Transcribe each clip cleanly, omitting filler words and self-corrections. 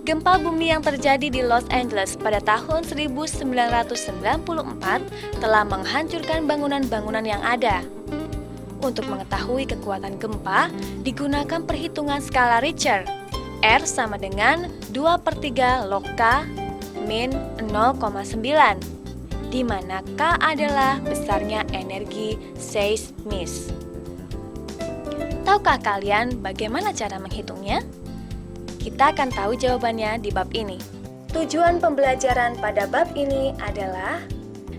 Gempa bumi yang terjadi di Los Angeles pada tahun 1994 telah menghancurkan bangunan-bangunan yang ada. Untuk mengetahui kekuatan gempa, digunakan perhitungan skala Richter. R sama dengan 2/3 log K min 0,9, di mana K adalah besarnya energi seismis. Tahukah kalian bagaimana cara menghitungnya? Kita akan tahu jawabannya di bab ini. Tujuan pembelajaran pada bab ini adalah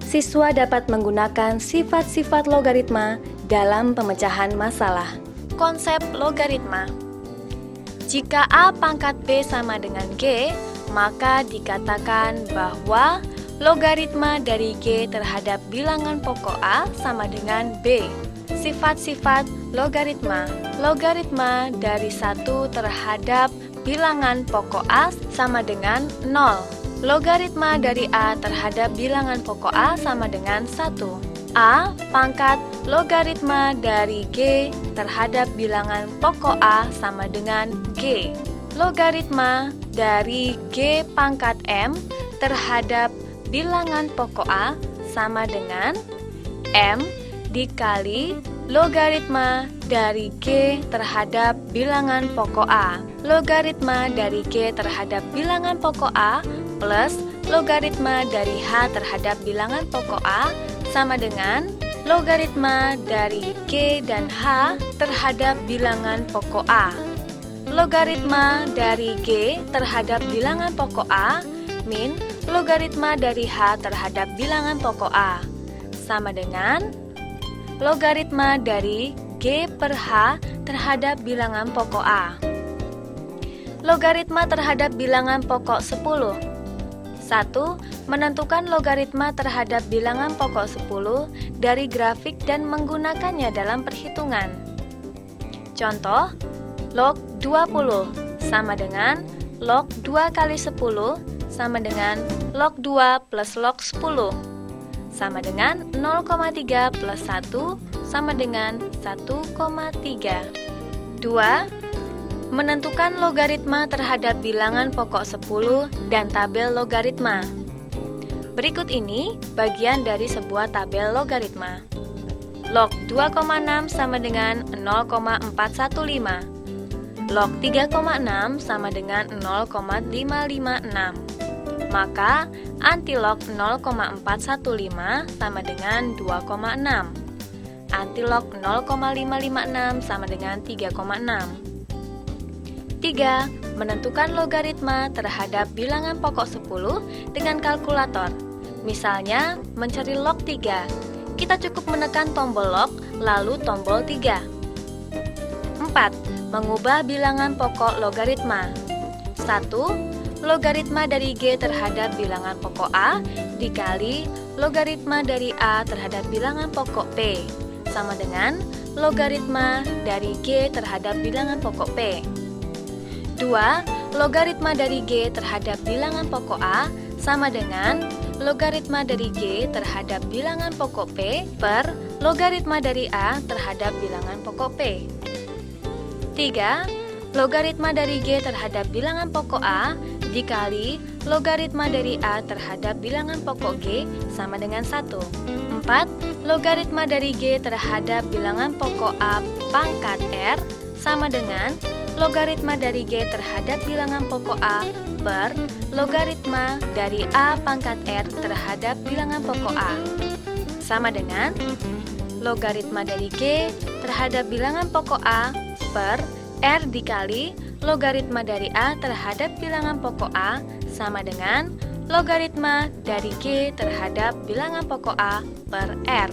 siswa dapat menggunakan sifat-sifat logaritma dalam pemecahan masalah. Konsep logaritma. Jika A pangkat B sama dengan G, maka dikatakan bahwa logaritma dari G terhadap bilangan pokok A sama dengan B. Sifat-sifat logaritma. Logaritma dari 1 terhadap bilangan pokok A sama dengan 0. Logaritma dari A terhadap bilangan pokok A sama dengan 1. A pangkat logaritma dari G terhadap bilangan pokok A sama dengan G. Logaritma dari G pangkat M terhadap bilangan pokok A sama dengan M dikali logaritma dari G terhadap bilangan pokok A. Logaritma dari G terhadap bilangan pokok A plus logaritma dari H terhadap bilangan pokok A sama dengan logaritma dari G dan H terhadap bilangan pokok A. Logaritma dari G terhadap bilangan pokok A min logaritma dari H terhadap bilangan pokok A sama dengan logaritma dari G per H terhadap bilangan pokok A. Logaritma terhadap bilangan pokok 10. 1. Menentukan logaritma terhadap bilangan pokok 10 dari grafik dan menggunakannya dalam perhitungan. Contoh, log 20 sama dengan log 2 kali 10 sama dengan log 2 plus log 10 sama dengan 0,3 plus 1 sama dengan 1,3. 2. Menentukan logaritma terhadap bilangan pokok 10 dan tabel logaritma. Berikut ini bagian dari sebuah tabel logaritma. Log 2,6 sama dengan 0,415. Log 3,6 sama dengan 0,556. Maka antilog 0,415 sama dengan 2,6. Antilog 0,556 sama dengan 3,6. 3. Menentukan logaritma terhadap bilangan pokok 10 dengan kalkulator. Misalnya, mencari log 3. Kita cukup menekan tombol log, lalu tombol 3. 4. Mengubah bilangan pokok logaritma. 1. Logaritma dari G terhadap bilangan pokok A dikali logaritma dari A terhadap bilangan pokok P sama dengan logaritma dari G terhadap bilangan pokok P. 2. Logaritma dari G terhadap bilangan pokok A sama dengan logaritma dari G terhadap bilangan pokok P per logaritma dari A terhadap bilangan pokok P. 3. Logaritma dari G terhadap bilangan pokok A dikali logaritma dari A terhadap bilangan pokok G sama dengan 1. 4. Logaritma dari G terhadap bilangan pokok A pangkat R sama dengan logaritma dari G terhadap bilangan pokok A per logaritma dari A pangkat R terhadap bilangan pokok A sama dengan logaritma dari G terhadap bilangan pokok A per R dikali logaritma dari A terhadap bilangan pokok A sama dengan logaritma dari G terhadap bilangan pokok A per R.